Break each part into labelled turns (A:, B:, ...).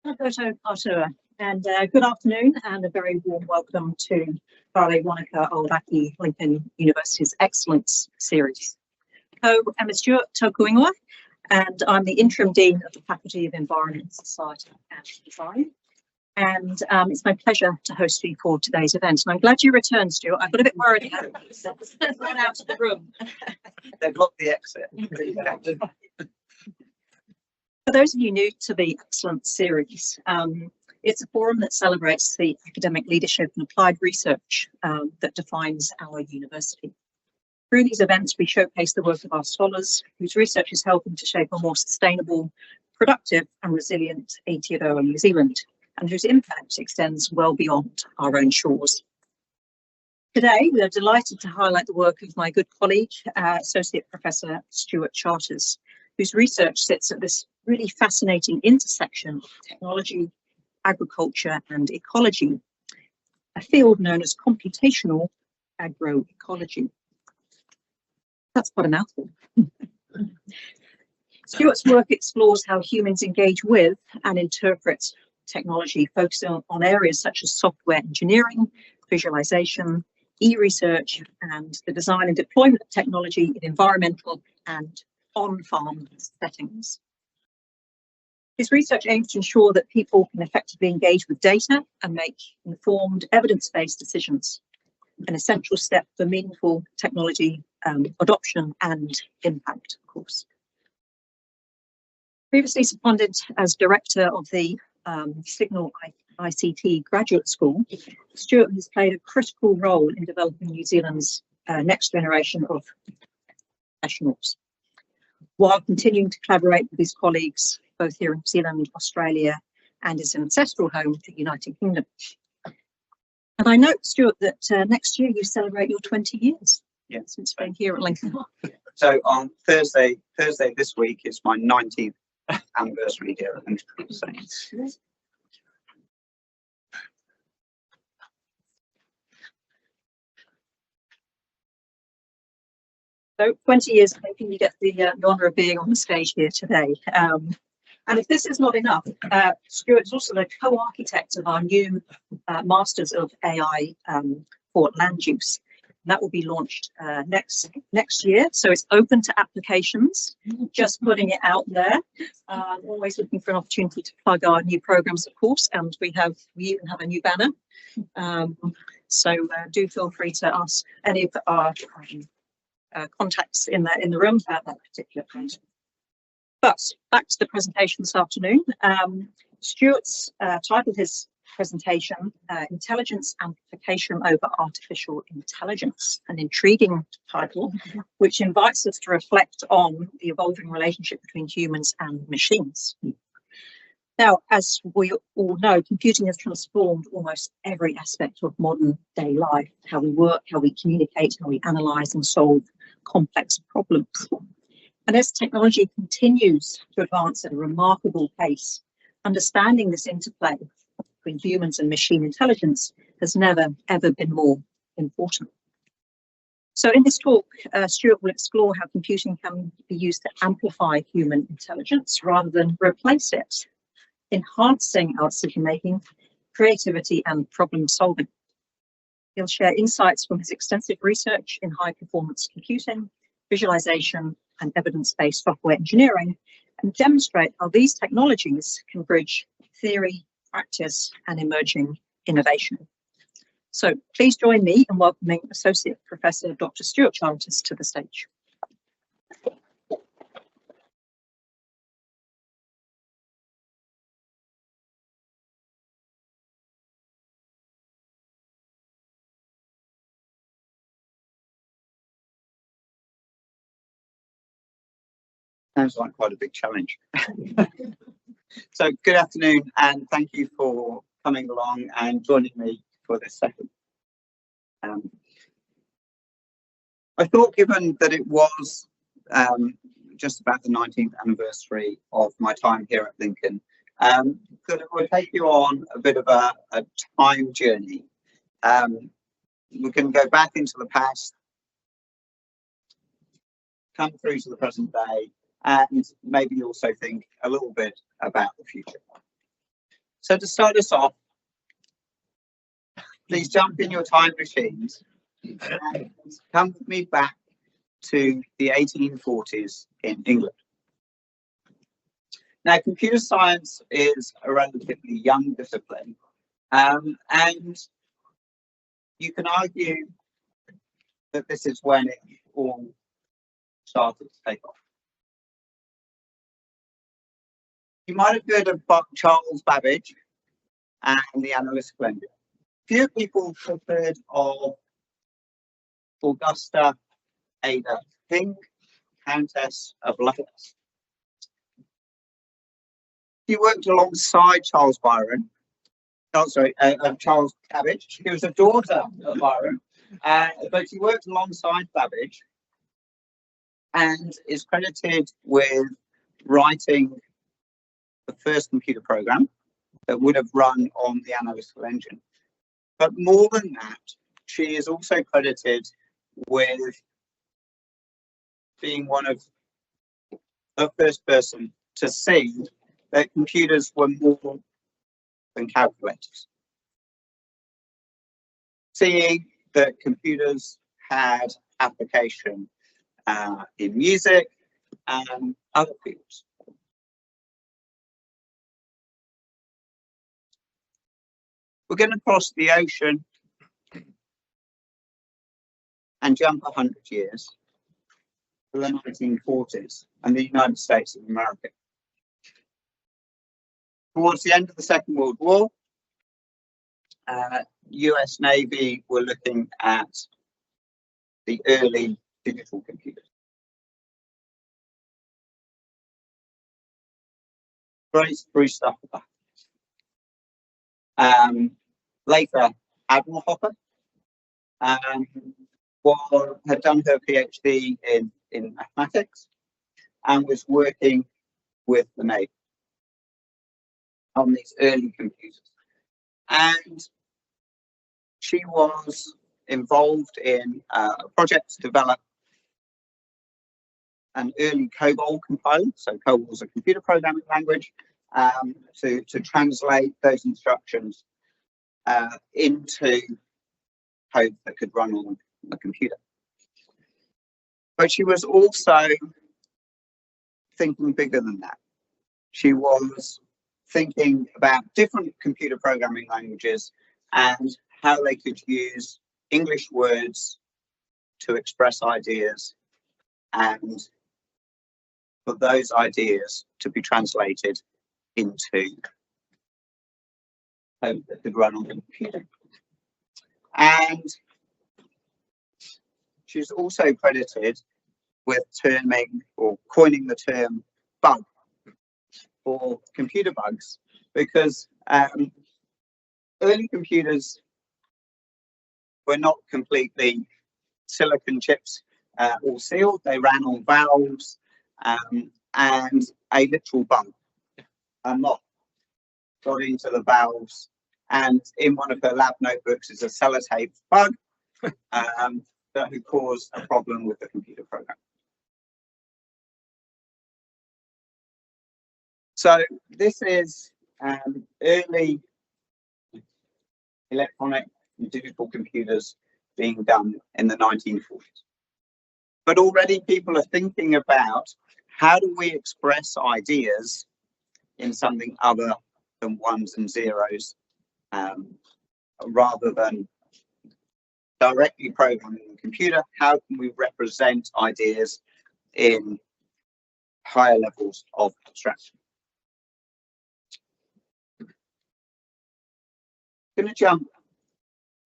A: Aotearoa, and good afternoon and a very warm welcome to Te Whare Wānaka Aoraki Lincoln University's Excellence Series. So I'm Stuart Charters, and I'm the Interim Dean of the Faculty of Environment, Society and Design. And it's my pleasure to host you for today's event. And I'm glad you returned, Stuart. I got a bit worried about run out of the room.
B: They blocked the exit.
A: For those of you new to the Excellence Series, it's a forum that celebrates the academic leadership and applied research that defines our university. Through these events, we showcase the work of our scholars, whose research is helping to shape a more sustainable, productive and resilient Aotearoa New Zealand, and whose impact extends well beyond our own shores. Today, we are delighted to highlight the work of my good colleague, Associate Professor Stuart Charters, whose research sits at this really fascinating intersection of technology, agriculture and ecology, a field known as computational agroecology. That's quite a mouthful. Stuart's work explores how humans engage with and interpret technology, focusing on areas such as software engineering, visualization, e-research, and the design and deployment of technology in environmental and on-farm settings. His research aims to ensure that people can effectively engage with data and make informed, evidence-based decisions, an essential step for meaningful technology adoption and impact, of course. Previously seconded as director of the Signal ICT Graduate School, Stuart has played a critical role in developing New Zealand's next generation of professionals, while continuing to collaborate with his colleagues both here in New Zealand, Australia, and his ancestral home, the United Kingdom. And I note, Stuart, that next year you celebrate your 20 years since being here at Lincoln.
B: So on Thursday this week, it's my 19th anniversary here at Lincoln.
A: So 20 years, I think you get the honour of being on the stage here today. And if this is not enough, Stuart is also the co-architect of our new Masters of AI for Land Use. And that will be launched next year. So it's open to applications, just putting it out there. Always looking for an opportunity to plug our new programs, of course. And we even have a new banner. So do feel free to ask any of our contacts in the room about that particular project. But back to the presentation this afternoon. Stuart's titled his presentation Intelligence Amplification over Artificial Intelligence, an intriguing title which invites us to reflect on the evolving relationship between humans and machines. Now, as we all know, computing has transformed almost every aspect of modern day life, how we work, how we communicate, how we analyse and solve complex problems. And as technology continues to advance at a remarkable pace, understanding this interplay between humans and machine intelligence has never, ever been more important. So in this talk, Stuart will explore how computing can be used to amplify human intelligence rather than replace it, enhancing our decision-making, creativity and problem-solving. He'll share insights from his extensive research in high-performance computing, visualization and evidence-based software engineering, and demonstrate how these technologies can bridge theory, practice and emerging innovation. So please join me in welcoming Associate Professor Dr. Stuart Charters to the stage.
B: Sounds like quite a big challenge. So good afternoon and thank you for coming along and joining me for this session. I thought, given that it was just about the 19th anniversary of my time here at Lincoln, that it would take you on a bit of a time journey. We can go back into the past, come through to the present day, and maybe also think a little bit about the future. So to start us off, please jump in your time machines and come with me back to the 1840s in England. Now, computer science is a relatively young discipline, and you can argue that this is when it all started to take off. You might have heard of Charles Babbage and the analytical engine. Few people have heard of Augusta Ada King, Countess of Lovelace. He worked alongside Charles Byron. Charles Babbage. He was a daughter of Byron, but he worked alongside Babbage and is credited with writing the first computer program that would have run on the analytical engine. But more than that, she is also credited with being one of the first person to see that computers were more than calculators. Seeing that computers had application in music and other fields. We're going to cross the ocean and jump 100 years to the 1940s and the United States of America. Towards the end of the Second World War, US Navy were looking at the early digital computers. Great stuff with that. Later, Admiral Hopper had done her PhD in mathematics and was working with the Navy on these early computers. And she was involved in a project to develop an early COBOL compiler. So COBOL is a computer programming language to translate those instructions into code that could run on a computer. But she was also thinking bigger than that. She was thinking about different computer programming languages and how they could use English words to express ideas and for those ideas to be translated into code that could run on the computer. And she's also credited with terming or coining the term bug for computer bugs, because early computers were not completely silicon chips all sealed. They ran on valves, and a literal bug, a moth, got into the valves, and in one of her lab notebooks is a sellotape bug that had caused a problem with the computer program. So this is early electronic and digital computers being done in the 1940s. But already people are thinking about how do we express ideas in something other than ones and zeros, rather than directly programming the computer. How can we represent ideas in higher levels of abstraction? I'm going to jump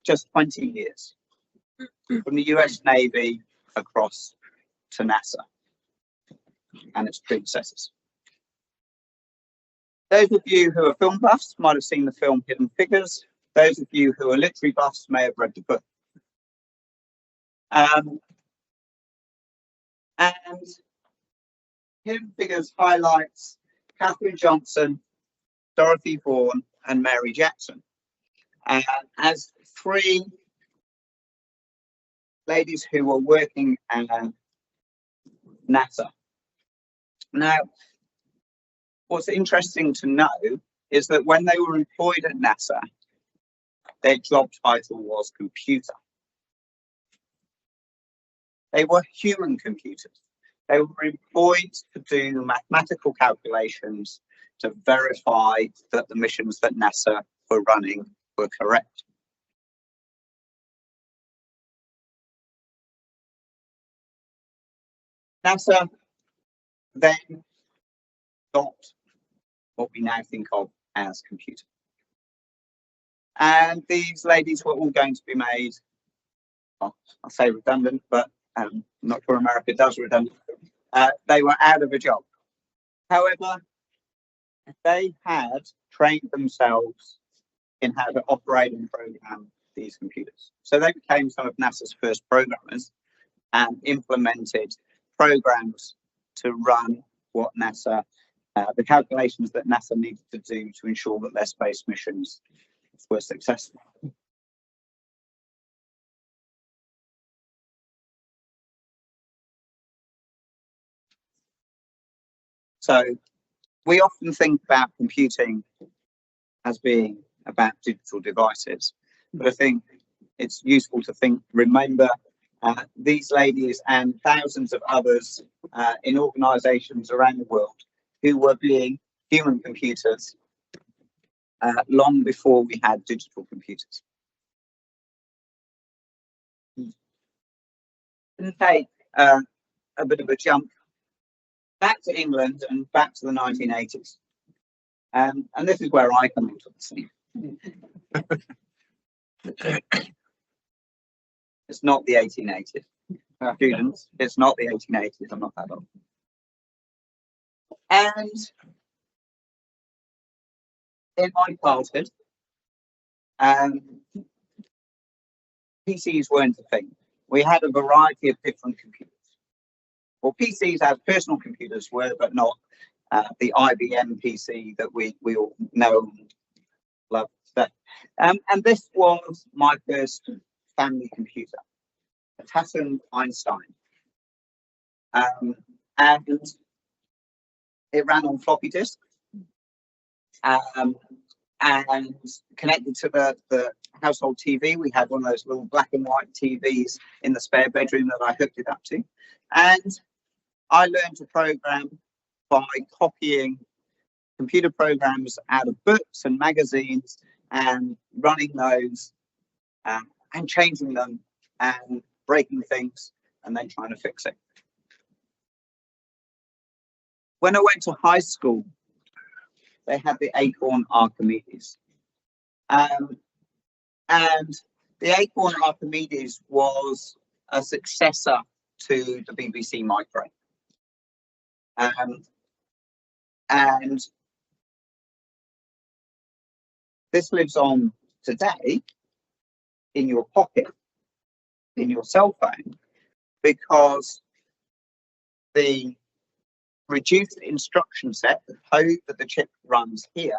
B: just 20 years from the US Navy across to NASA and its predecessors. Those of you who are film buffs might have seen the film Hidden Figures. Those of you who are literary buffs may have read the book. And Hidden Figures highlights Katherine Johnson, Dorothy Vaughan, and Mary Jackson as three ladies who were working at NASA. Now, what's interesting to know is that when they were employed at NASA, their job title was computer. They were human computers. They were employed to do mathematical calculations to verify that the missions that NASA were running were correct. NASA then got what we now think of as computer. And these ladies were all going to be made, well, I'll say redundant, but I'm not sure America does redundant. They were out of a job. However, they had trained themselves in how to operate and program these computers. So they became some of NASA's first programmers and implemented programs to run what NASA, the calculations that NASA needed to do to ensure that their space missions were successful. So we often think about computing as being about digital devices, but I think it's useful to remember these ladies and thousands of others in organisations around the world who were being human computers long before we had digital computers. And take a bit of a jump back to England and back to the 1980s. And this is where I come into the scene. It's not the 1880s. Students, it's not the 1880s. I'm not that old. And in my childhood, PCs weren't a thing. We had a variety of different computers. Well, PCs as personal computers were, but not the IBM PC that we all know and love today. And this was my first family computer, a Tasson Einstein. And it ran on floppy disks and connected to the household TV. We had one of those little black and white TVs in the spare bedroom that I hooked it up to. And I learned to program by copying computer programs out of books and magazines and running those and changing them and breaking things and then trying to fix it. When I went to high school, they had the Acorn Archimedes. And the Acorn Archimedes was a successor to the BBC Micro. And this lives on today in your pocket, in your cell phone, because the reduced instruction set, the code that the chip runs here,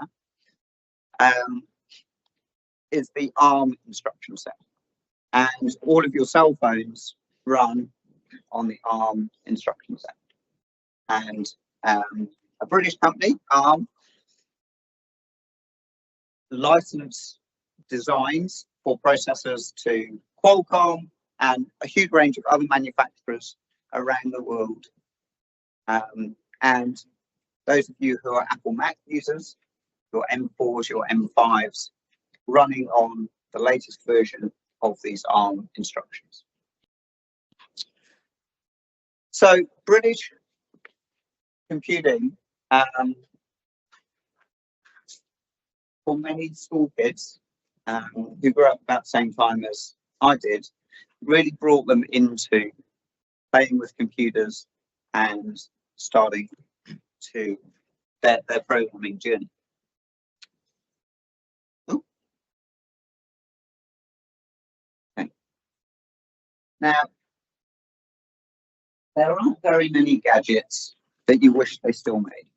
B: is the ARM instruction set. And all of your cell phones run on the ARM instruction set. And a British company, ARM, licensed designs for processors to Qualcomm and a huge range of other manufacturers around the world. And those of you who are Apple Mac users, your M4s, your M5s, running on the latest version of these ARM instructions. So British computing, for many school kids who grew up about the same time as I did, really brought them into playing with computers and starting to their programming journey. Ooh. Okay. Now, there aren't very many gadgets that you wish they still made.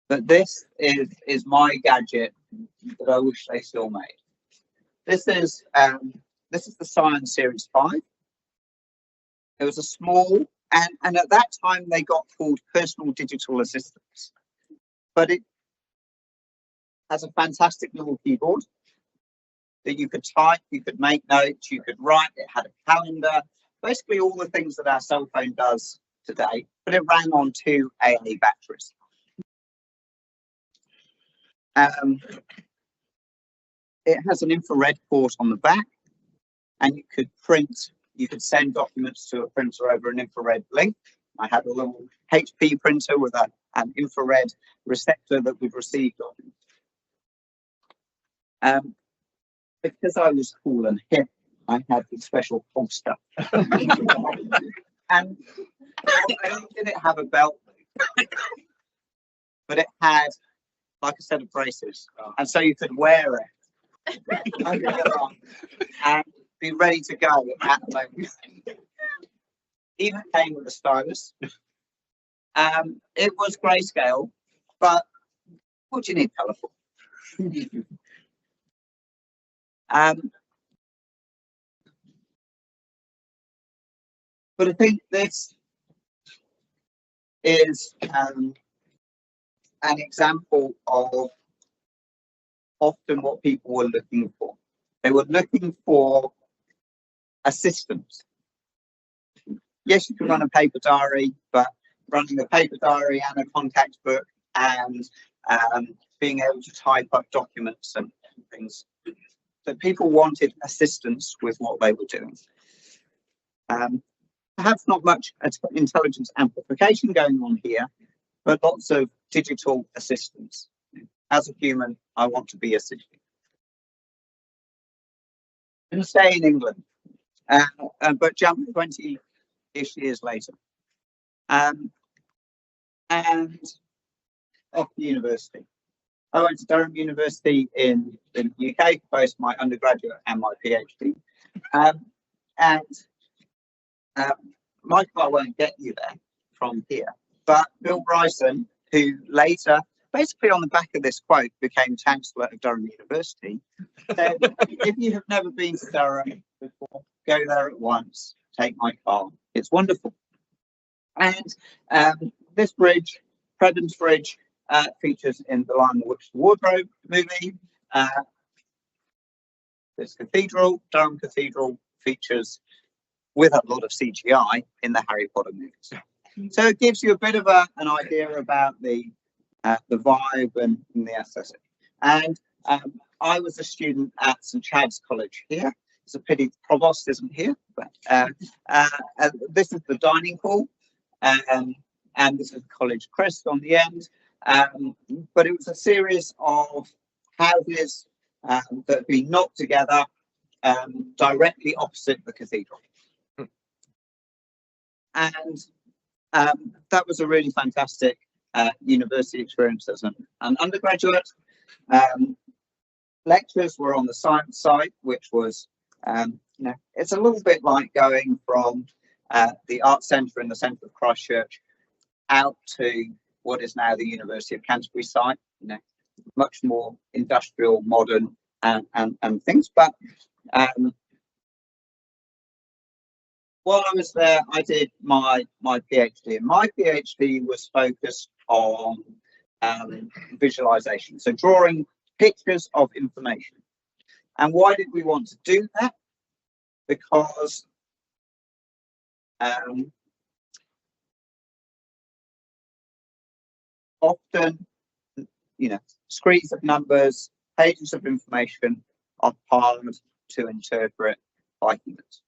B: But this is my gadget that I wish they still made. This is the Science Series 5. It was a small, and at that time they got called personal digital assistants. But has a fantastic little keyboard that you could type, you could make notes, you could write. It had a calendar, basically all the things that our cell phone does today, but it ran on 2 AA batteries. It has an infrared port on the back, and you could send documents to a printer over an infrared link. I had a little HP printer with an infrared receptor that would receive documents. Because I was cool and hip, I had this special holster. And not only did it have a belt, but it had like a set of braces. And so you could wear it under your arm and be ready to go at the moment. Even came with a stylus. It was grayscale, but what do you need colourful? But I think this is an example of often what people were looking for. They were looking for assistance. Yes, you can run a paper diary, but running a paper diary and a contact book and being able to type up documents and things. So people wanted assistance with what they were doing. Perhaps not much intelligence amplification going on here, but lots of digital assistance. As a human, I want to be assisted. I'm going to stay in England, but jump 20-ish years later. And off to university. I went to Durham University in the UK, both my undergraduate and my PhD. Michael, I won't get you there from here, but Bill Bryson, who later, basically on the back of this quote, became Chancellor of Durham University, said, if you have never been to Durham before, go there at once, take my car. It's wonderful. And this bridge, Predham's Bridge, features in The Lion, the Witch, the Wardrobe movie. This cathedral, Durham Cathedral, features with a lot of CGI in the Harry Potter movies. So it gives you a bit of an idea about the vibe and the aesthetic. And I was a student at St Chad's College here. It's a pity the provost isn't here, but this is the dining hall, and this is College Crest on the end. But it was a series of houses that had been knocked together directly opposite the cathedral. And that was a really fantastic university experience as an undergraduate. Lectures were on the science side, which was, it's a little bit like going from the Arts Centre in the centre of Christchurch out to what is now the University of Canterbury site, much more industrial, modern and things. But while I was there, I did my PhD, and my PhD was focused on visualization, so drawing pictures of information. And why did we want to do that? Because often, screens of numbers, pages of information are hard to interpret by humans.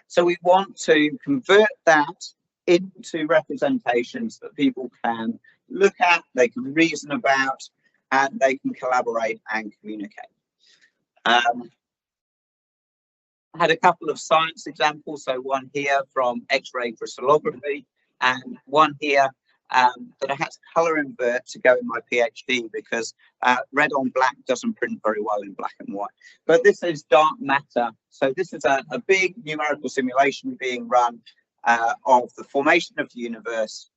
B: So we want to convert that into representations that people can look at, they can reason about, and they can collaborate and communicate. I had a couple of science examples, so one here from X-ray crystallography, and one here that I had to colour invert to go in my PhD because red on black doesn't print very well in black and white. But this is dark matter. So this is a big numerical simulation being run of the formation of the universe.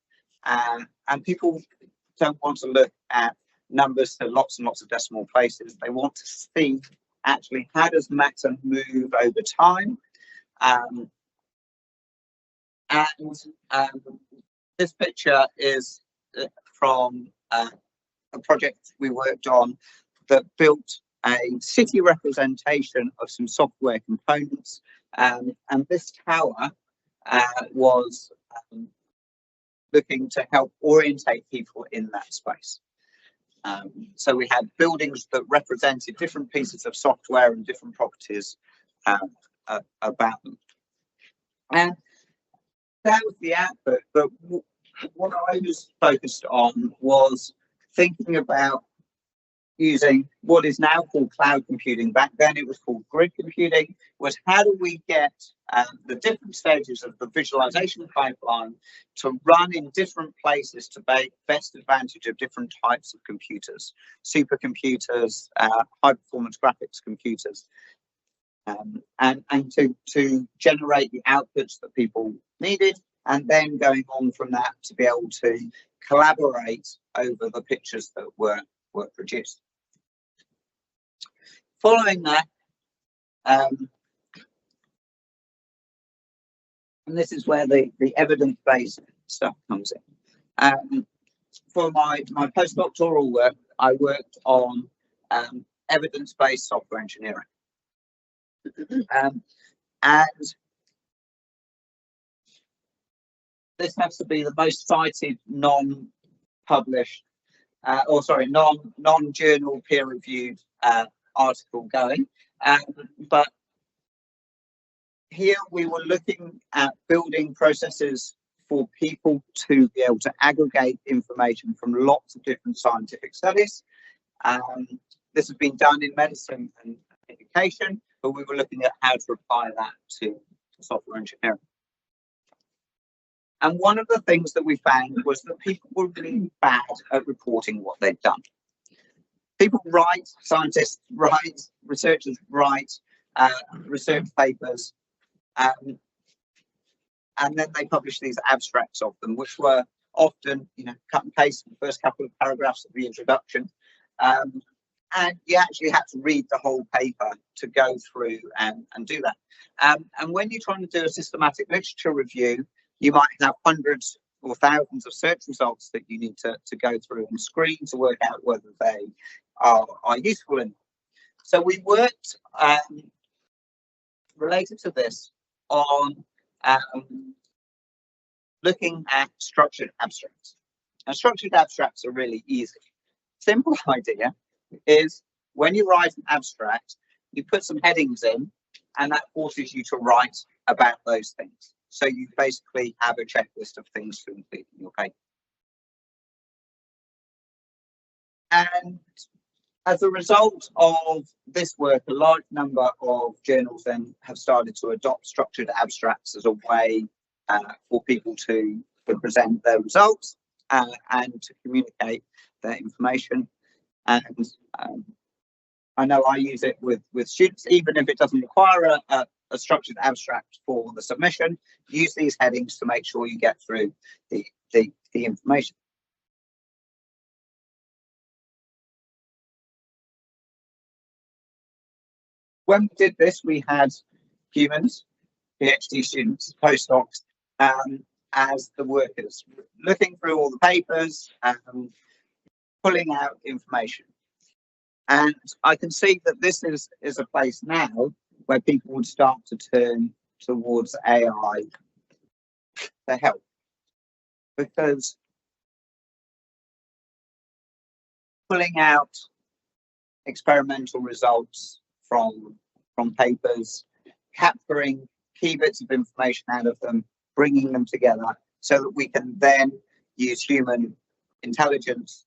B: And people don't want to look at numbers to lots and lots of decimal places. They want to see actually how does matter move over time. This picture is from a a project we worked on that built a city representation of some software components, and this tower was looking to help orientate people in that space. So we had buildings that represented different pieces of software and different properties about them. And that was the output, but what I was focused on was thinking about using what is now called cloud computing. Back then it was called grid computing, was how do we get the different stages of the visualization pipeline to run in different places to take best advantage of different types of computers, supercomputers, high performance graphics computers, and to generate the outputs that people needed, and then going on from that to be able to collaborate over the pictures that were produced. Following that, and this is where the evidence-based stuff comes in. For my postdoctoral work, I worked on evidence-based software engineering. And this has to be the most cited non-published, non-journal peer-reviewed article going. But here we were looking at building processes for people to be able to aggregate information from lots of different scientific studies. This has been done in medicine and education, but we were looking at how to apply that to software engineering. And one of the things that we found was that people were really bad at reporting what they'd done. People write, scientists write, researchers write research papers, and then they publish these abstracts of them, which were often, cut and paste the first couple of paragraphs of the introduction. And you actually had to read the whole paper to go through and do that. And when you're trying to do a systematic literature review, you might have hundreds or thousands of search results that you need to go through and screen to work out whether they are useful. So we worked related to this on looking at structured abstracts. Now, structured abstracts are really easy. Simple idea is when you write an abstract, you put some headings in, and that forces you to write about those things. So you basically have a checklist of things to include in your paper. And as a result of this work, a large number of journals then have started to adopt structured abstracts as a way for people to present their results and to communicate their information. And I know I use it with students, even if it doesn't require a structured abstract for the submission. Use these headings to make sure you get through the information. When we did this, we had humans, PhD students, postdocs, as the workers, looking through all the papers and pulling out information. And I can see that this is a place now where people would start to turn towards AI to help, because pulling out experimental results from papers, capturing key bits of information out of them, bringing them together so that we can then use human intelligence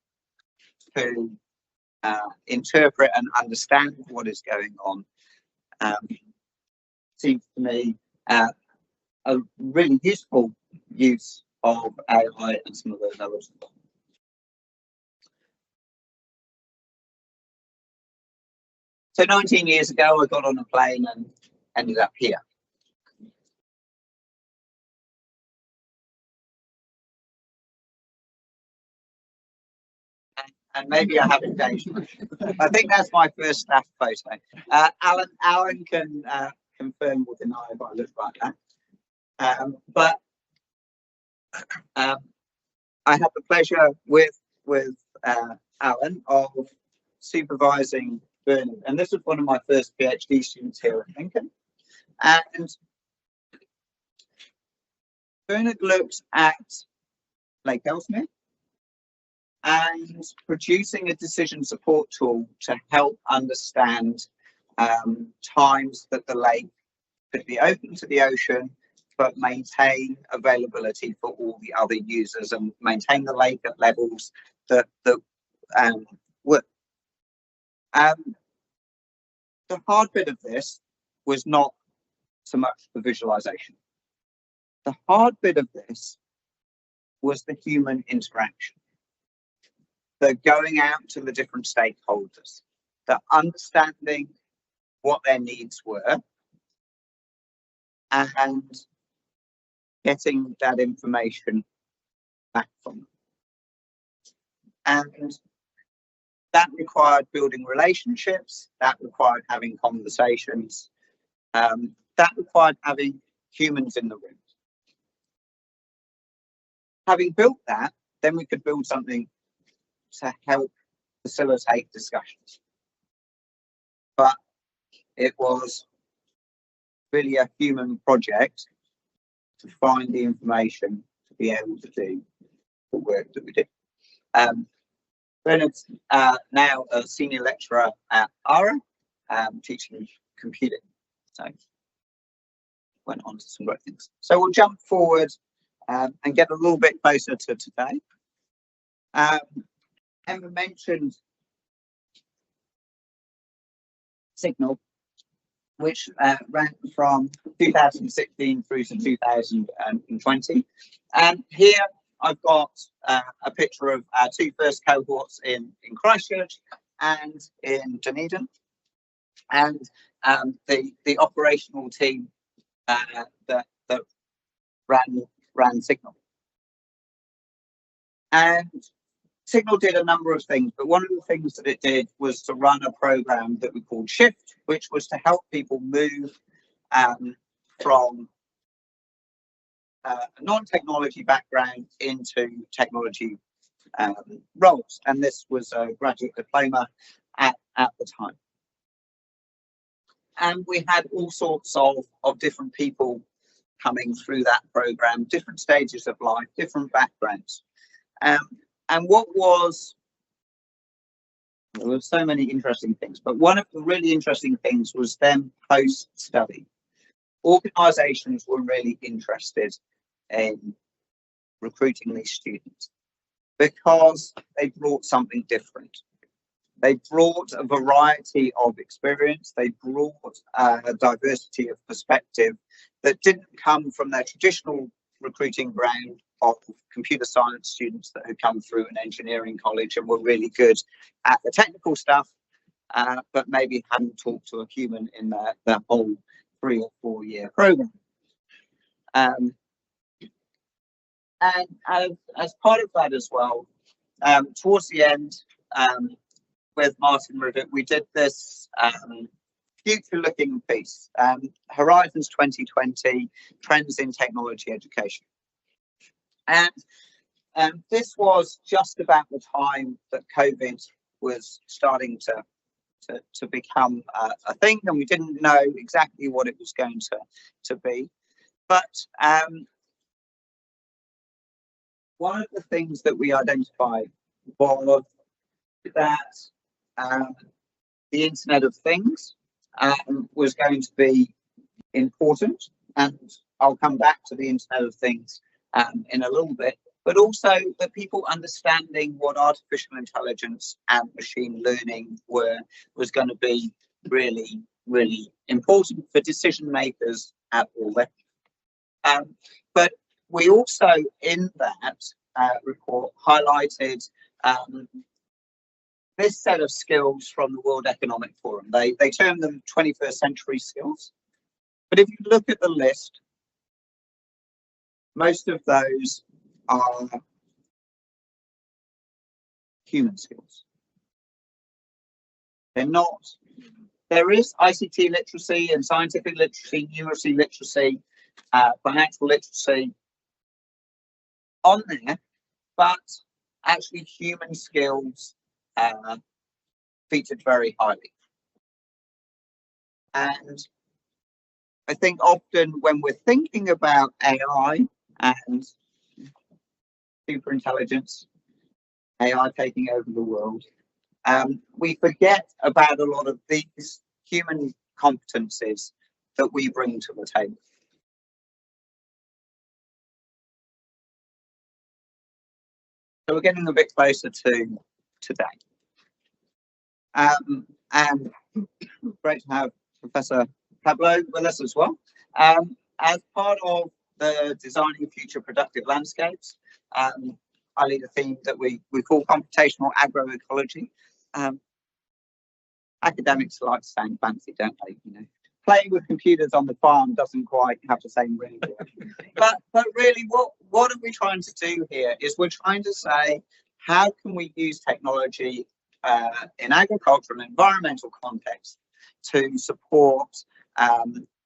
B: to interpret and understand what is going on. Seems to me a really useful use of AI and some of those others. So 19 years ago, I got on a plane and ended up here. And maybe I haven't changed much. I think that's my first staff photo. Alan can confirm or deny if I look like that. But I had the pleasure with Alan, of supervising Bernard, and this was one of my first PhD students here at Lincoln. And Bernard looked at Lake Ellesmere and producing a decision support tool to help understand times that the lake could be open to the ocean, but maintain availability for all the other users and maintain the lake at levels that work. The hard bit of this was not so much the visualization. The hard bit of this was the human interaction, the going out to the different stakeholders, the understanding what their needs were, and getting that information back from them. And that required building relationships, that required having conversations, that required having humans in the room. Having built that, then we could build something to help facilitate discussions. But it was really a human project to find the information to be able to do the work that we did. Bernard's now a senior lecturer at ARA, teaching computing. So went on to some great things. So we'll jump forward and get a little bit closer to today. Emma mentioned Signal, which ran from 2016 through to 2020. And here I've got a picture of our two first cohorts in Christchurch and in Dunedin, and the operational team that ran Signal. And Signal did a number of things, but one of the things that it did was to run a program that we called Shift, which was to help people move from a non-technology background into technology roles. And this was a graduate diploma at the time. And we had all sorts of different people coming through that program, different stages of life, different backgrounds. And what was, there were so many interesting things, but one of the really interesting things was then post-study. Organisations were really interested in recruiting these students because they brought something different. They brought a variety of experience. They brought a diversity of perspective that didn't come from their traditional recruiting ground of computer science students that had come through an engineering college and were really good at the technical stuff, but maybe hadn't talked to a human in their whole 3 or 4 year program. And as part of that as well, towards the end, with Martin Rivet, we did this future-looking piece, Horizons 2020, Trends in Technology Education. And this was just about the time that COVID was starting to become a thing, and we didn't know exactly what it was going to be. But one of the things that we identified was that the Internet of Things was going to be important, and I'll come back to the Internet of Things in a little bit, but also that people understanding what artificial intelligence and machine learning was going to be really, really important for decision makers at all levels. But we also, in that report, highlighted this set of skills from the World Economic Forum. They term them 21st century skills. But if you look at the list, most of those are human skills. They're not. There is ICT literacy and scientific literacy, numeracy literacy, financial literacy on there, but actually human skills featured very highly. And I think often when we're thinking about AI and superintelligence, AI taking over the world, we forget about a lot of these human competencies that we bring to the table. So we're getting a bit closer to today. And great to have Professor Pablo with us as well. As part of the Designing Future Productive Landscapes, I lead a theme that we call computational agroecology. Academics like to sound fancy, don't they? You know, playing with computers on the farm doesn't quite have the same ring. but really, what are we trying to do here? Is we're trying to say, how can we use technology in agricultural and environmental context to support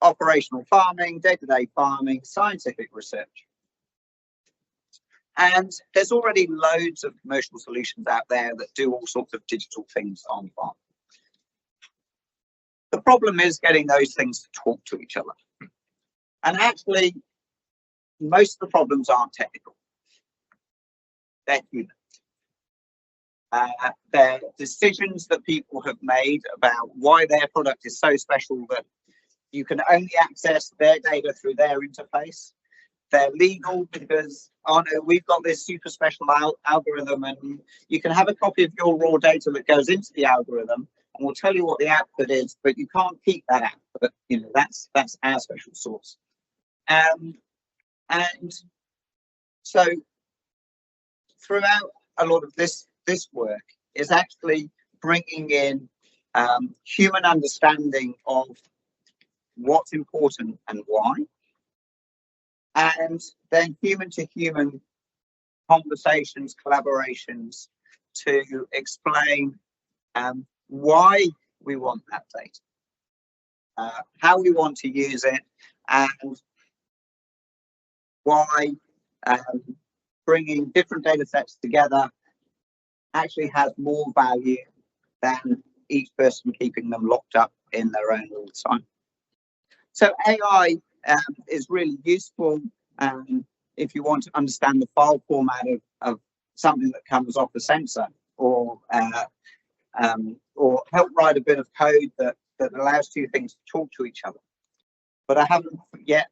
B: operational farming, day-to-day farming, scientific research? And there's already loads of commercial solutions out there that do all sorts of digital things on farm. The problem is getting those things to talk to each other. And actually, most of the problems aren't technical. They're human. They're decisions that people have made about why their product is so special that you can only access their data through their interface. They're legal because, oh no, we've got this super special algorithm, and you can have a copy of your raw data that goes into the algorithm and we'll tell you what the output is, but you can't keep that output. You know, that's our special source. And so throughout a lot of this work is actually bringing in human understanding of what's important and why, and then human to human conversations, collaborations to explain why we want that data, how we want to use it, and why bringing different data sets together actually has more value than each person keeping them locked up in their own all the time. So AI is really useful if you want to understand the file format of something that comes off the sensor, or help write a bit of code that allows two things to talk to each other. But I haven't yet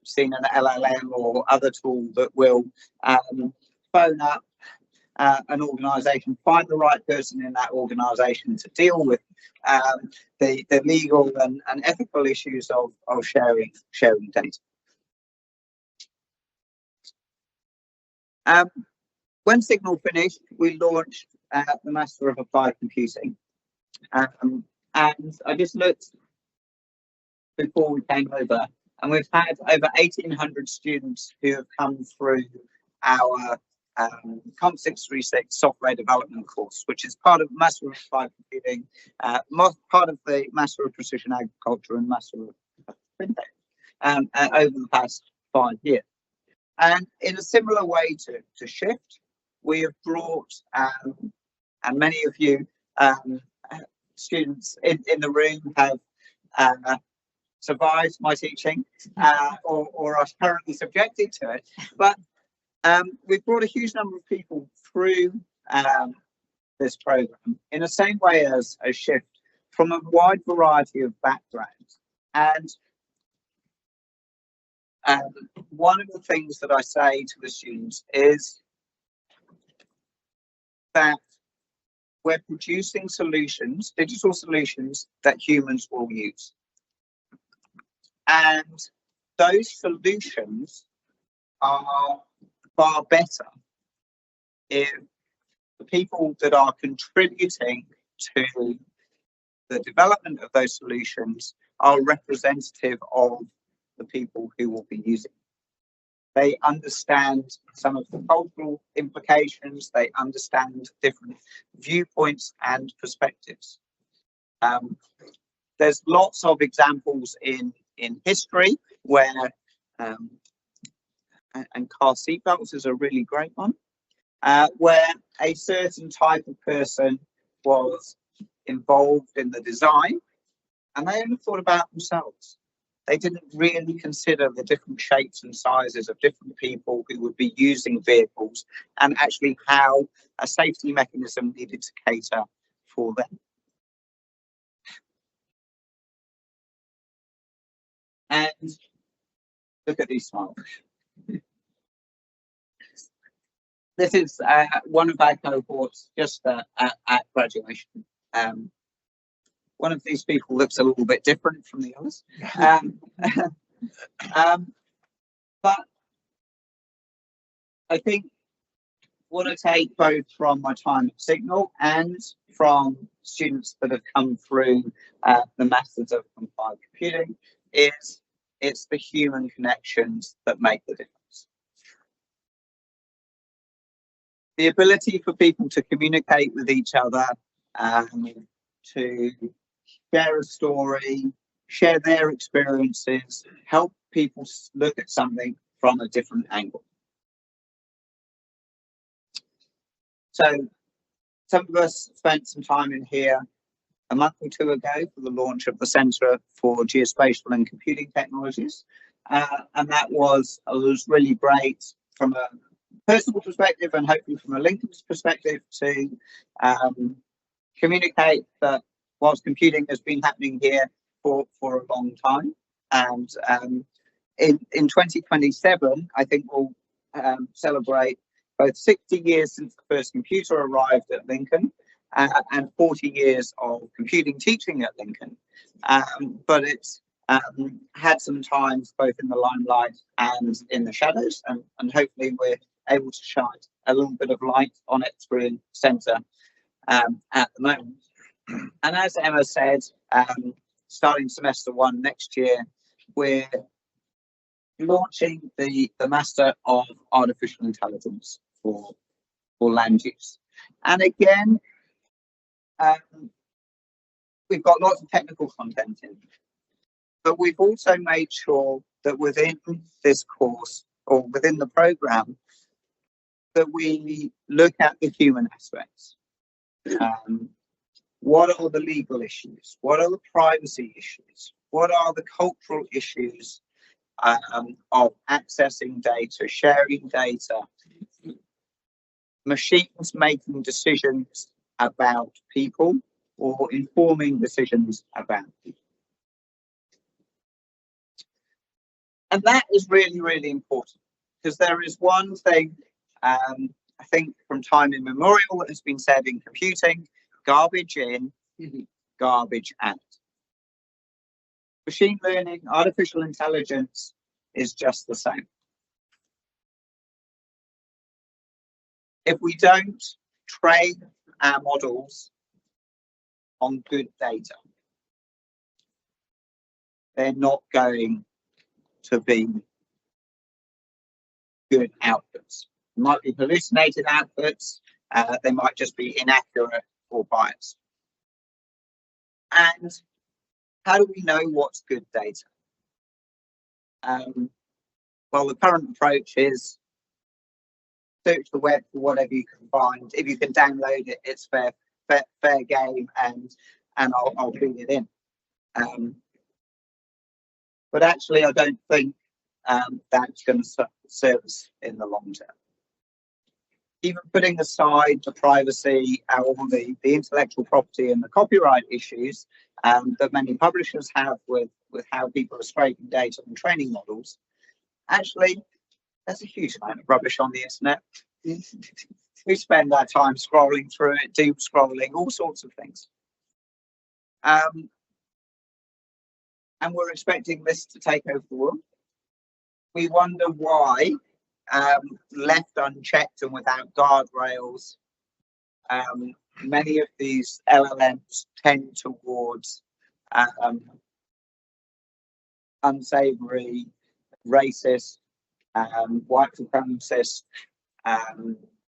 B: seen an LLM or other tool that will phone up an organization, find the right person in that organization to deal with the legal and ethical issues of sharing data. When Signal finished, we launched the Master of Applied Computing. And I just looked before we came over, and we've had over 1,800 students who have come through our Comp 636 software development course, which is part of Master of Applied Computing, part of the Master of Precision Agriculture and Master of FinTech over the past 5 years. And in a similar way to Shift, we have brought, and many of you students in the room have survived my teaching or are currently subjected to it, but we've brought a huge number of people through this program in the same way as Shift, from a wide variety of backgrounds. And one of the things that I say to the students is that we're producing solutions, digital solutions that humans will use. And those solutions are far better if the people that are contributing to the development of those solutions are representative of the people who will be using it. They understand some of the cultural implications, they understand different viewpoints and perspectives. There's lots of examples in history where, and car seatbelts is a really great one, where a certain type of person was involved in the design, and they only thought about themselves. They didn't really consider the different shapes and sizes of different people who would be using vehicles, and actually how a safety mechanism needed to cater for them. And look at these smiles. This is one of our cohorts just at graduation. One of these people looks a little bit different from the others. But I think what I take both from my time at Signal and from students that have come through the Masters of Applied Computing is it's the human connections that make the difference. The ability for people to communicate with each other, to share a story, share their experiences, help people look at something from a different angle. So some of us spent some time in here a month or two ago for the launch of the Centre for Geospatial and Computing Technologies. And that was really great from a personal perspective and hopefully from a Lincoln's perspective to communicate that whilst computing has been happening here for a long time, and in 2027, I think we'll celebrate both 60 years since the first computer arrived at Lincoln and 40 years of computing teaching at Lincoln. But it's had some times both in the limelight and in the shadows, and hopefully we're able to shine a little bit of light on it through Centre at the moment. And as Emma said, starting semester 1 next year, we're launching the Master of Artificial Intelligence for land use. And again, we've got lots of technical content in, but we've also made sure that within this course or within the program that we look at the human aspects. What are the legal issues? What are the privacy issues? What are the cultural issues of accessing data, sharing data, machines making decisions about people or informing decisions about people? And that is really, really important, because there is one thing I think from time immemorial that has been said in computing: garbage in, garbage out. Machine learning, artificial intelligence is just the same. If we don't train our models on good data, they're not going to be good outputs. It might be hallucinated outputs, they might just be inaccurate or biased. And how do we know what's good data? Well, the current approach is search the web for whatever you can find. If you can download it, it's fair game, and I'll feed it in. But actually, I don't think that's going to serve us in the long term. Even putting aside the privacy, or the intellectual property and the copyright issues that many publishers have with how people are scraping data and training models, actually, there's a huge amount of rubbish on the internet. We spend our time scrolling through it, doom scrolling, all sorts of things. And we're expecting this to take over the world. We wonder why, left unchecked and without guardrails, many of these LLMs tend towards unsavory, racist, white supremacist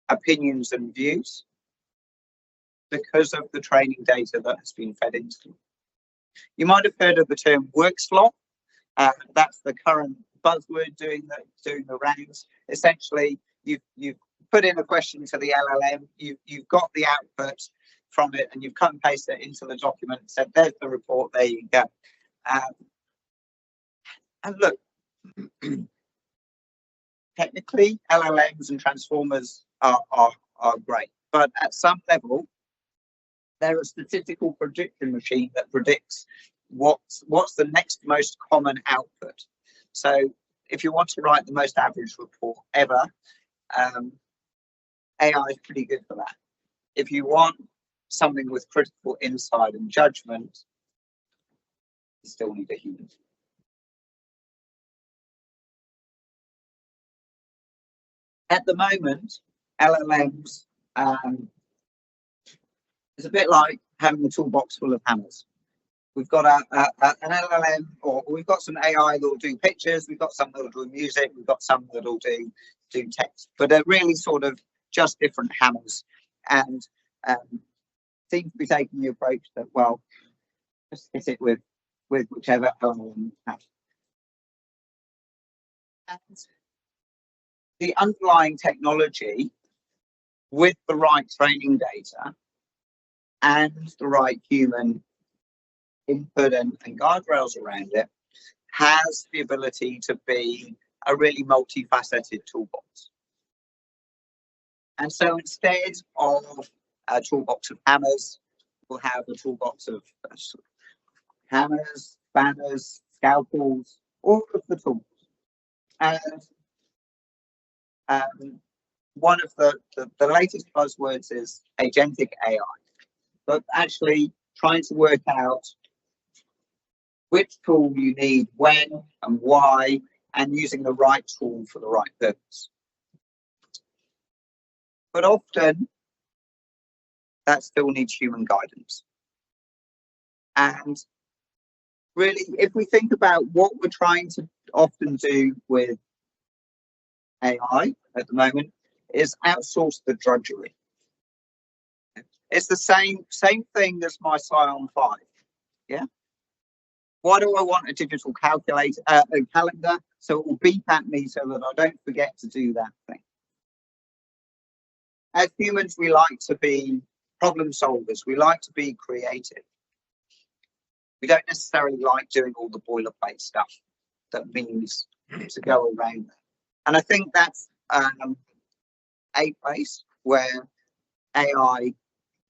B: opinions and views because of the training data that has been fed into them. You might have heard of the term work slop. That's the current buzzword doing the rounds. Essentially, you've put in a question to the LLM, you've got the output, from it and you've cut and pasted it into the document, said, there's the report, there you go. And look, technically, LLMs and transformers are great, but at some level, they're a statistical prediction machine that predicts what's the next most common output. So if you want to write the most average report ever, AI is pretty good for that. If you want something with critical insight and judgment, you still need a human. At the moment, LLMs is a bit like having a toolbox full of hammers. We've got an LLM, or we've got some AI that will do pictures, we've got some that will do music, we've got some that will do text, but they're really sort of just different hammers, and seem to be taking the approach that, well, just hit it with whichever LLM you have. And the underlying technology with the right training data and the right human input and guardrails around it has the ability to be a really multifaceted toolbox. And so instead of a toolbox of hammers, we'll have a toolbox of hammers, spanners, scalpels, all of the tools. And one of the latest buzzwords is agentic AI, but actually trying to work out which tool you need when and why, and using the right tool for the right purpose. But often that still needs human guidance. And really, if we think about what we're trying to often do with AI at the moment, is outsource the drudgery. It's the same thing as my Scion 5. Yeah. Why do I want a digital calculator, a calendar, so it will beep at me so that I don't forget to do that thing? As humans, we like to be problem solvers. We like to be creative. We don't necessarily like doing all the boilerplate stuff that means to go around that. And I think that's a place where AI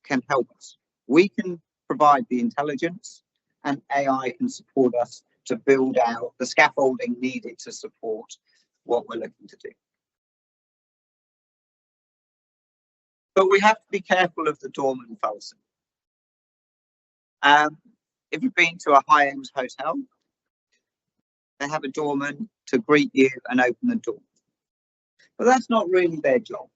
B: can help us. We can provide the intelligence, and AI can support us to build out the scaffolding needed to support what we're looking to do. But we have to be careful of the doorman fallacy. If you've been to a high-end hotel, they have a doorman to greet you and open the door. But that's not really their job.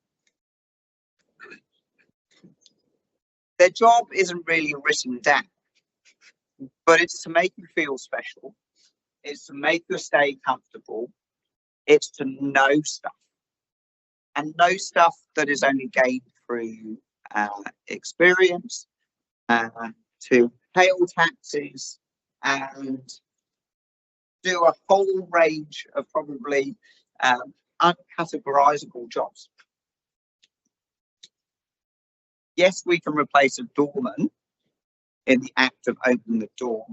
B: Their job isn't really written down, but it's to make you feel special. It's to make your stay comfortable. It's to know stuff, and know stuff that is only gained through experience, to pay all taxes and do a whole range of probably uncategorizable jobs. Yes, we can replace a doorman in the act of opening the door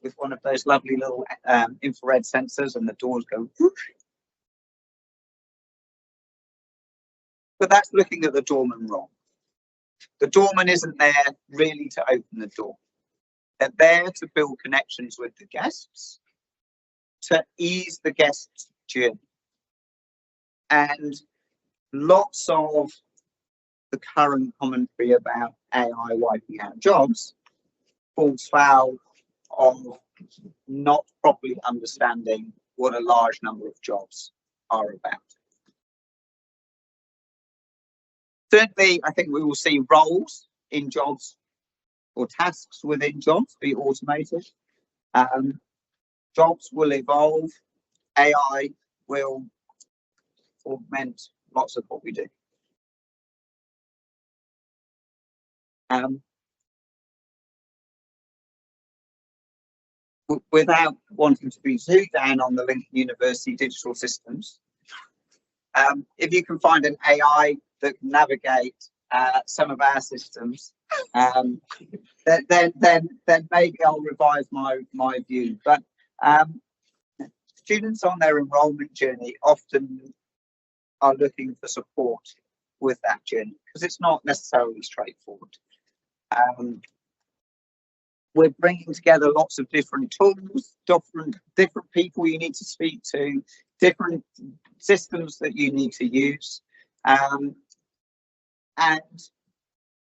B: with one of those lovely little infrared sensors, and the doors go whoosh. But that's looking at the doorman wrong. The doorman isn't there really to open the door. They're there to build connections with the guests, to ease the guest's journey. And lots of the current commentary about AI wiping out jobs falls foul of not properly understanding what a large number of jobs are about. Certainly, I think we will see roles in jobs or tasks within jobs be automated. Jobs will evolve. AI will augment lots of what we do. Without wanting to be too down on the Lincoln University digital systems, if you can find an AI that can navigate some of our systems, then maybe I'll revise my view. But students on their enrolment journey often are looking for support with that journey because it's not necessarily straightforward. We're bringing together lots of different tools, different people you need to speak to, different systems that you need to use. And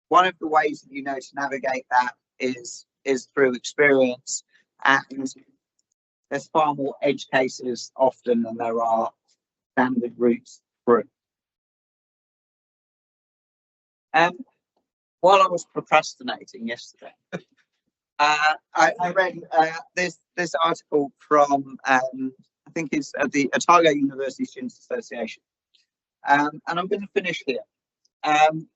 B: one of the ways that you know to navigate that is through experience. And there's far more edge cases often than there are standard routes through. While I was procrastinating yesterday, I read this article from I think it's the Otago University Students Association, and I'm going to finish here. And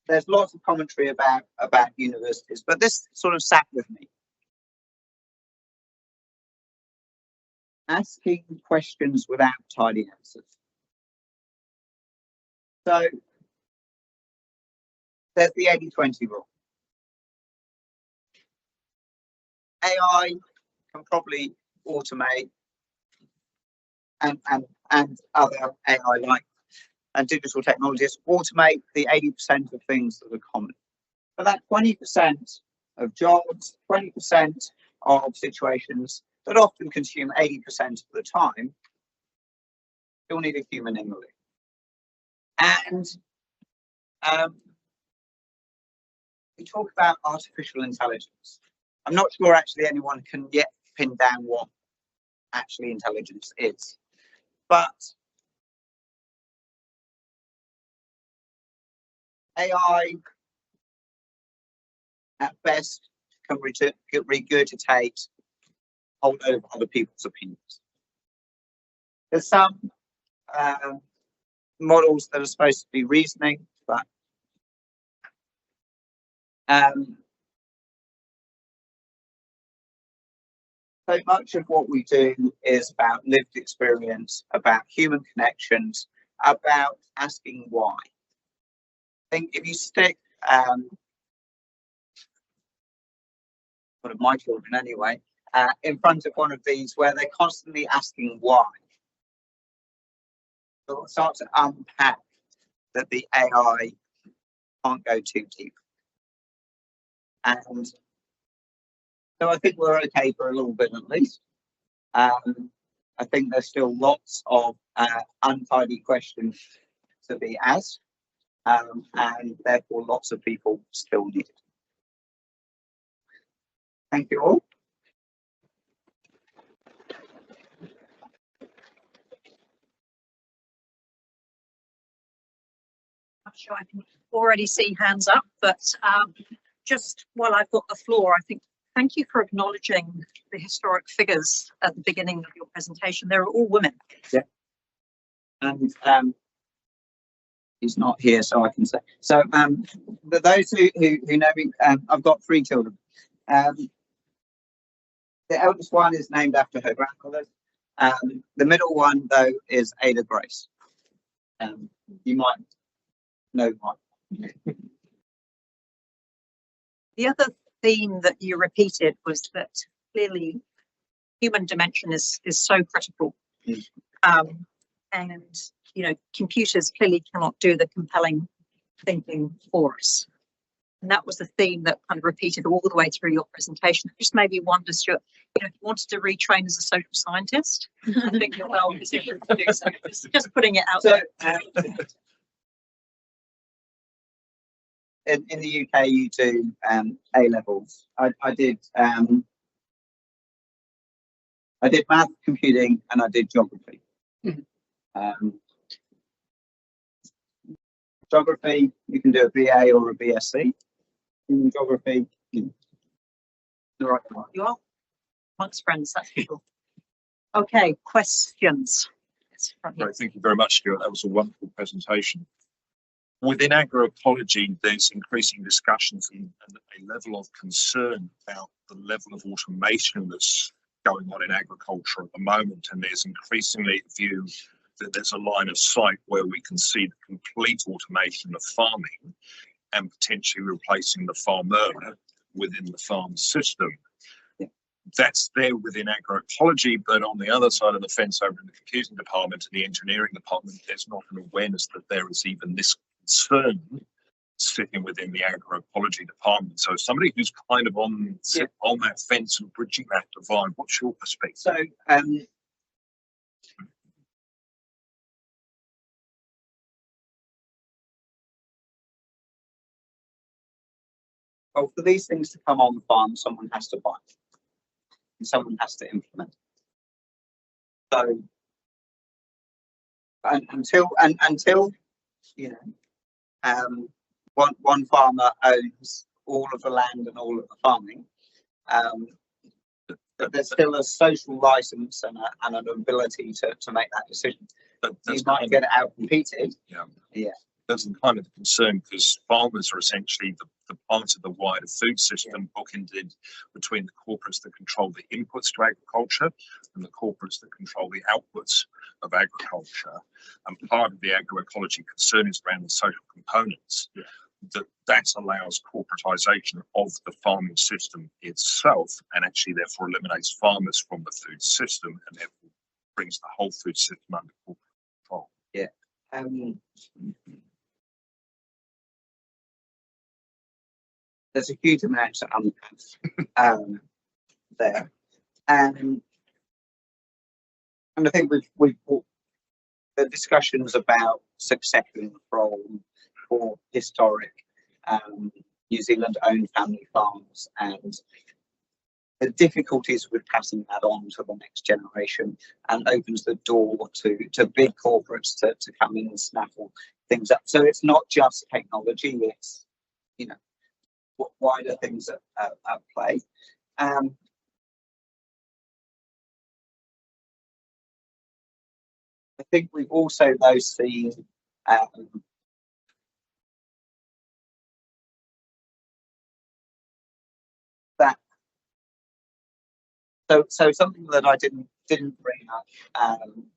B: there's lots of commentary about universities, but this sort of sat with me. Asking questions without tidy answers. So there's the 80-20 rule. AI can probably automate and other AI-like and digital technologies automate the 80% of things that are common. But that 20% of jobs, 20% of situations that often consume 80% of the time still need a human in the loop. And we talk about artificial intelligence. I'm not sure actually anyone can yet pin down what actually intelligence is, but AI at best can regurgitate hold over other people's opinions. There's some models that are supposed to be reasoning, but so much of what we do is about lived experience, about human connections, about asking why. I think if you stick one of my children anyway, in front of one of these where they're constantly asking why, they'll start to unpack that the AI can't go too deep. And so I think we're okay for a little bit at least. I think there's still lots of untidy questions to be asked, and therefore lots of people still needed. Thank you all.
A: I'm sure I can already see hands up, but just while I've got the floor, I think thank you for acknowledging the historic figures at the beginning of your presentation. They're all women.
B: Yeah. And he's not here, so I can say. So, but those who know me, I've got 3 children. The eldest one is named after her grandmother. The middle one, though, is Ada Grace. You might know one.
A: The other theme that you repeated was that clearly human dimension is so critical. And you know, computers clearly cannot do the compelling thinking for us. And that was the theme that kind of repeated all the way through your presentation. It just made me wonder, Stuart, you know, if you wanted to retrain as a social scientist, I think you're well positioned to do so. Just putting it out there.
B: In the UK, you do A levels. I did math, computing, and I did geography. Geography, you can do a BA or a BSc. In geography, the right one.
A: You are amongst friends, that's cool. Okay, questions.
C: Right, thank you very much, Stuart. That was a wonderful presentation. Within agroecology, there's increasing discussions and a level of concern about the level of automation that's going on in agriculture at the moment, and there's increasingly a view that there's a line of sight where we can see the complete automation of farming and potentially replacing the farmer within the farm system. That's there within agroecology, but on the other side of the fence over in the computing department and the engineering department, there's not an awareness that there is even this concern sitting within the agroecology department. So somebody who's kind of on that fence and bridging that divide, what's your perspective?
B: So well, for these things to come on the farm, someone has to buy it, and someone has to implement it. So until you know, one farmer owns all of the land and all of the farming, but there's still a social license and an ability to make that decision. You might get it out competed. Yeah.
C: That's kind of the concern, because farmers are essentially the part of the wider food system, bookended between the corporates that control the inputs to agriculture and the corporates that control the outputs of agriculture. And part of the agroecology concern is around the social components. That allows corporatization of the farming system itself, and actually therefore eliminates farmers from the food system, and therefore brings the whole food system under corporate control.
B: There's a huge amount to unpack there, and I think we've the discussions about succession for historic New Zealand-owned family farms and the difficulties with passing that on to the next generation, and opens the door to big corporates to come in and snaffle things up. So it's not just technology; it's wider things at play. I think we've also though seen that so something that I didn't bring up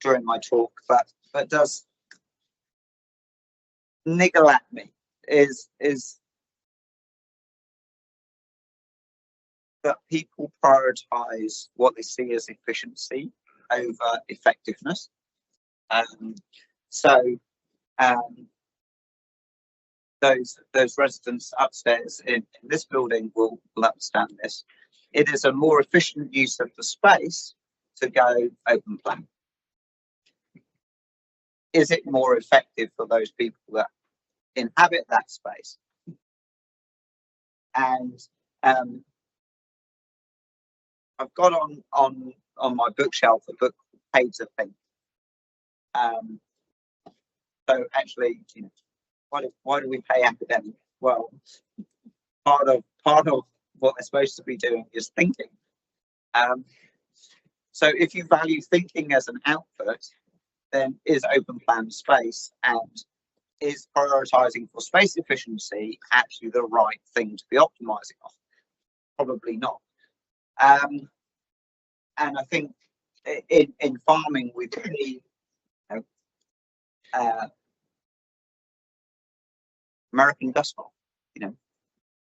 B: during my talk, but does niggle at me is that people prioritize what they see as efficiency over effectiveness. Those residents upstairs in this building will understand this. It is a more efficient use of the space to go open plan. Is it more effective for those people that inhabit that space? And I've got on my bookshelf a book, Pages of Think. So actually, why do we pay academics? Well, part of what they're supposed to be doing is thinking. So if you value thinking as an output, then is open plan space and is prioritizing for space efficiency actually the right thing to be optimizing on? Probably not. And I think in farming we really American Dust Bowl,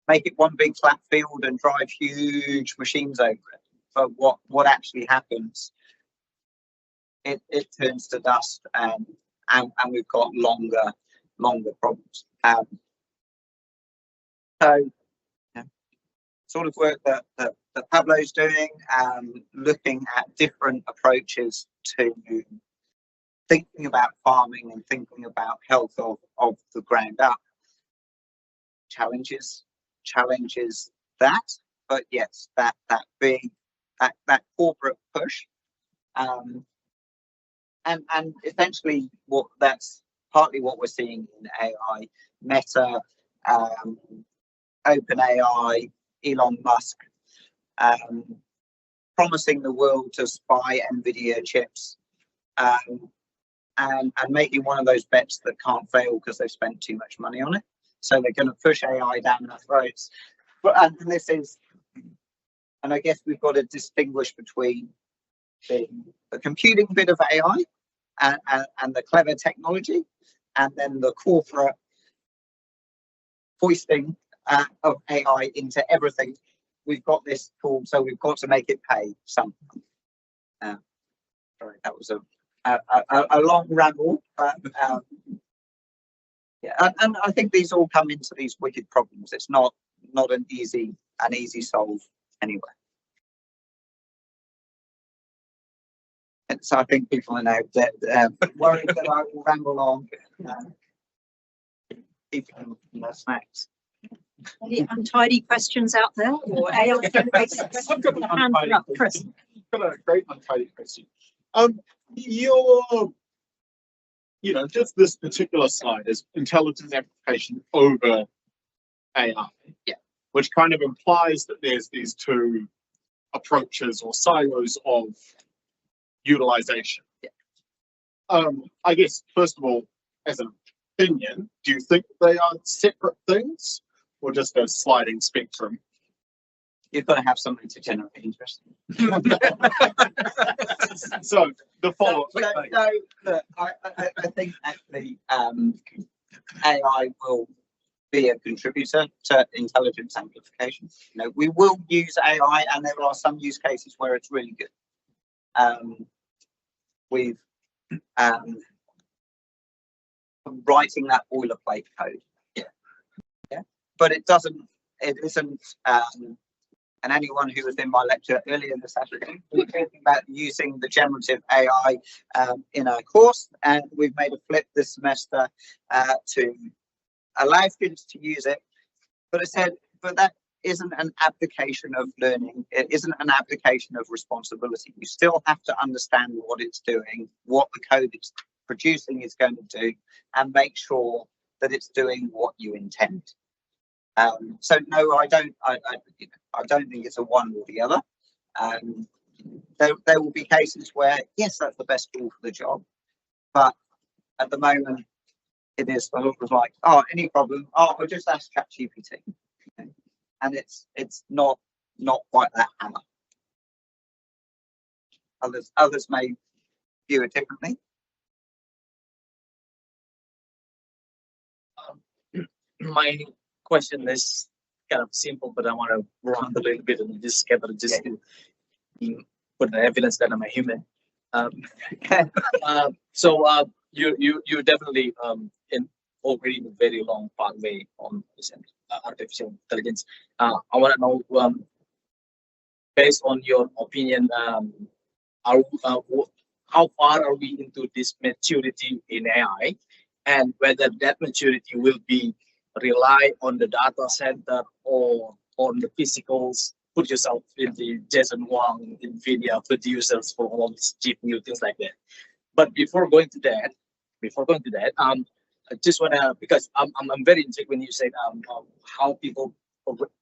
B: make it one big flat field and drive huge machines over it. But what actually happens? It turns to dust, and we've got longer problems. So sort of work that Pablo's doing, looking at different approaches to thinking about farming and thinking about health of the ground up. Challenges that, but yes, that big that corporate push, and essentially that's partly what we're seeing in AI. Meta, OpenAI, Elon Musk, promising the world to spy NVIDIA chips, and making one of those bets that can't fail because they've spent too much money on it. So they're going to push AI down our throats. And this is, and I guess we've got to distinguish between the computing bit of AI and the clever technology, and then the corporate foisting of AI into everything. We've got this tool, so we've got to make it pay something. Sorry, that was a long ramble, but yeah, and I think these all come into these wicked problems. It's not an easy solve anyway. And so I think people are now worried that I will ramble on, keeping their snacks.
A: Any untidy questions out there, or AI generated questions?
D: I've got an
A: Hands
D: untidy
A: up,
D: question.
A: Chris.
D: I've got a great untidy question. Just this particular slide is intelligence application over AI.
A: Yeah.
D: Which kind of implies that there's these two approaches or silos of utilization.
A: Yeah.
D: I guess, first of all, as an opinion, do you think they are separate things or just a sliding spectrum?
B: You've got to have something to generate interest.
D: So the follow-up.
B: So look, I think actually AI will be a contributor to intelligence amplification. We will use AI, and there are some use cases where it's really good. With writing that boilerplate code. Yeah. But it isn't. And anyone who was in my lecture earlier this afternoon, we were talking about using the generative AI in our course, and we've made a flip this semester to allow students to use it. But I said, but that isn't an application of learning. It isn't an application of responsibility. You still have to understand what it's doing, what the code it's producing is going to do, and make sure that it's doing what you intend. So no, I don't think it's a one or the other. There will be cases where yes, that's the best tool for the job, but at the moment it is a lot of like, oh, any problem, oh, I'll just ask ChatGPT, and it's not quite that hammer. Others may view it differently.
E: My question is kind of simple, but I want to run a little bit and just gather to put the evidence that I'm a human. So you definitely already in a very long pathway on this artificial intelligence. I want to know, based on your opinion, how far are we into this maturity in AI, and whether that maturity will be rely on the data center or on the physicals. Put yourself in the Jason Wang, NVIDIA producers for all these GPU, things like that. But before going to that, I just wanna, because I'm very intrigued when you said how people,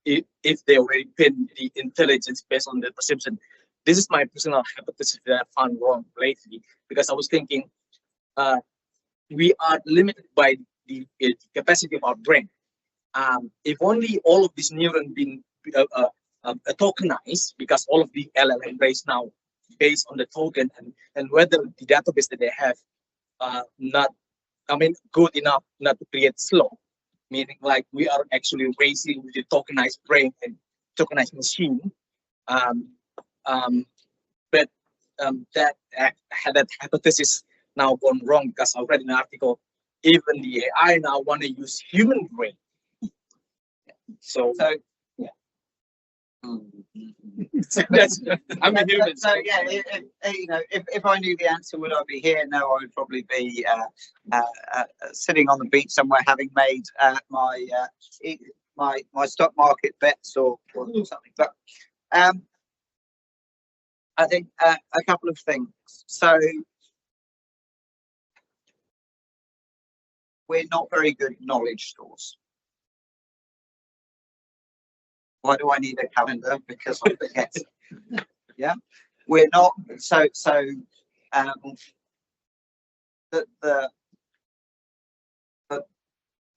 E: if they already pin the intelligence based on the perception. This is my personal hypothesis that I found wrong lately, because I was thinking we are limited by the capacity of our brain. If only all of these neurons being tokenized, because all of the LLM based now based on the token, and whether the database that they have good enough not to create slow, meaning like we are actually racing with the tokenized brain and tokenized machine. But that hypothesis now gone wrong, because I read in an article, even the AI now want to use human brain. So yeah. That's, I'm a human.
B: So yeah, if I knew the answer, would I be here? No, I would probably be sitting on the beach somewhere, having made my stock market bets or something. But I think a couple of things. So we're not very good knowledge stores. Why do I need a calendar? Because I forget. Yeah, we're not. So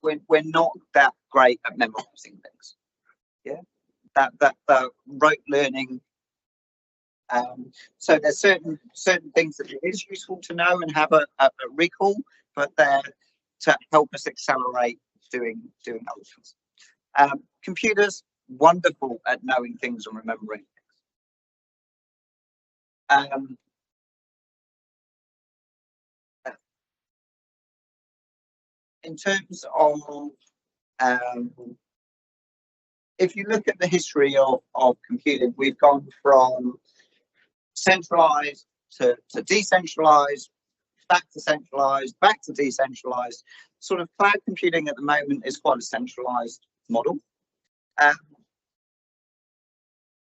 B: we're not that great at memorizing things. Yeah, that rote learning So there's certain things that it is useful to know and have a recall, but they're to help us accelerate doing other things. Computers, wonderful at knowing things and remembering things. In terms of, if you look at the history of computing, we've gone from centralized to decentralized, back to centralized, back to decentralized. Sort of cloud computing at the moment is quite a centralized model.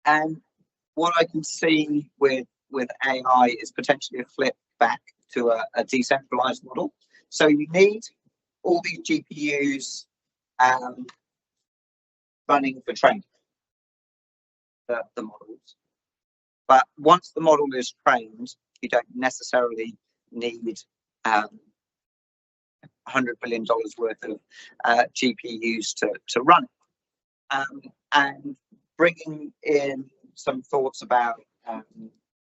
B: And what I can see with AI is potentially a flip back to a decentralized model. So you need all these GPUs running for training the models. But once the model is trained, you don't necessarily need $100 billion worth of GPUs to run it. And bringing in some thoughts about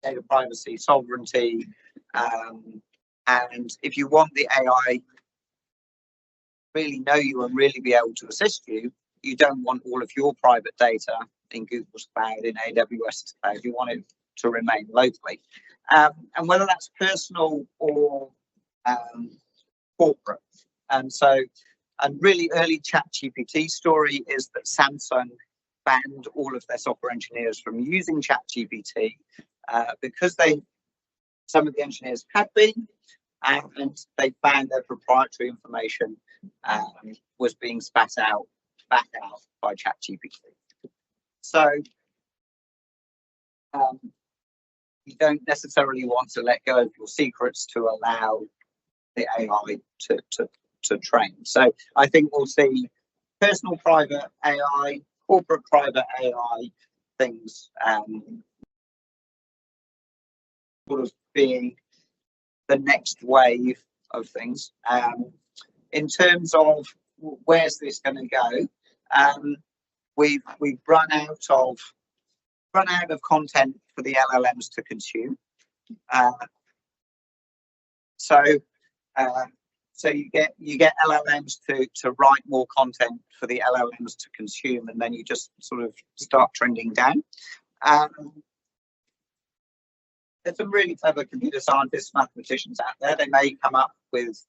B: data privacy, sovereignty, and if you want the AI really know you and really be able to assist you, you don't want all of your private data in Google's cloud, in AWS's cloud. You want it to remain locally. And whether that's personal or corporate. And so, a really early ChatGPT story is that Samsung banned all of their software engineers from using ChatGPT because some of the engineers had been, and they found their proprietary information was being back out by ChatGPT. So you don't necessarily want to let go of your secrets to allow the AI to train. So I think we'll see personal private AI, corporate private AI things sort of being the next wave of things. In terms of where's this going to go, we've run out of content for the LLMs to consume. So you get LLMs to write more content for the LLMs to consume, and then you just sort of start trending down. There's some really clever computer scientists, mathematicians out there. They may come up with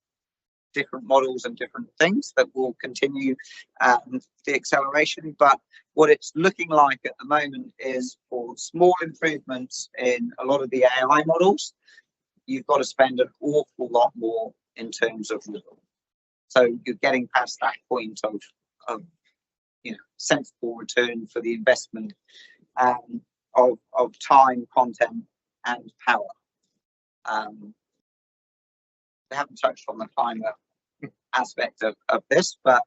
B: different models and different things that will continue the acceleration. But what it's looking like at the moment is for small improvements in a lot of the AI models, you've got to spend an awful lot more in terms of level. So you're getting past that point of sensible return for the investment of time, content, and power. We haven't touched on the climate aspect of this, but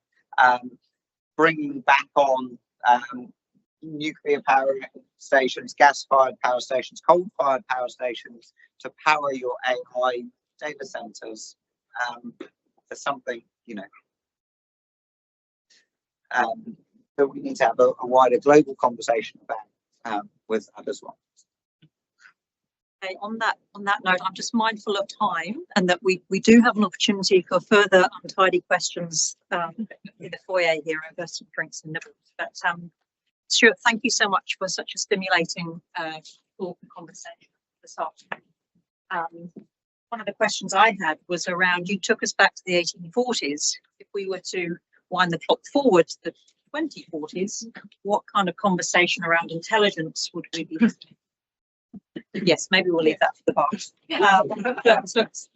B: bringing back on nuclear power stations, gas-fired power stations, coal-fired power stations to power your AI data centers is something that we need to have a wider global conversation about with others.
A: Okay, on that note, I'm just mindful of time, and that we do have an opportunity for further untidy questions in the foyer here over some drinks and nibbles. But Stuart, thank you so much for such a stimulating talk and conversation this afternoon. One of the questions I had was around, you took us back to the 1840s. If we were to wind the clock forward to the 2040s, what kind of conversation around intelligence would we be having? Yes, maybe we'll leave that for the box.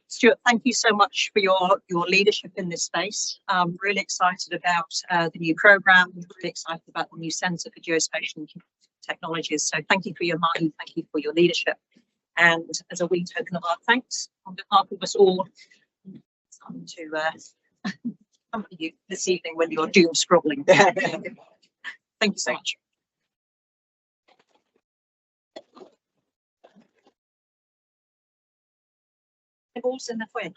A: Stuart, thank you so much for your leadership in this space. I'm really excited about the new program, really excited about the new Centre for Geospatial Technologies. So thank you for your mind, thank you for your leadership. And as a wee token of our thanks, on behalf of us all, to come to you this evening when you're doom scrolling. Thank you so much. Balls in the foyer.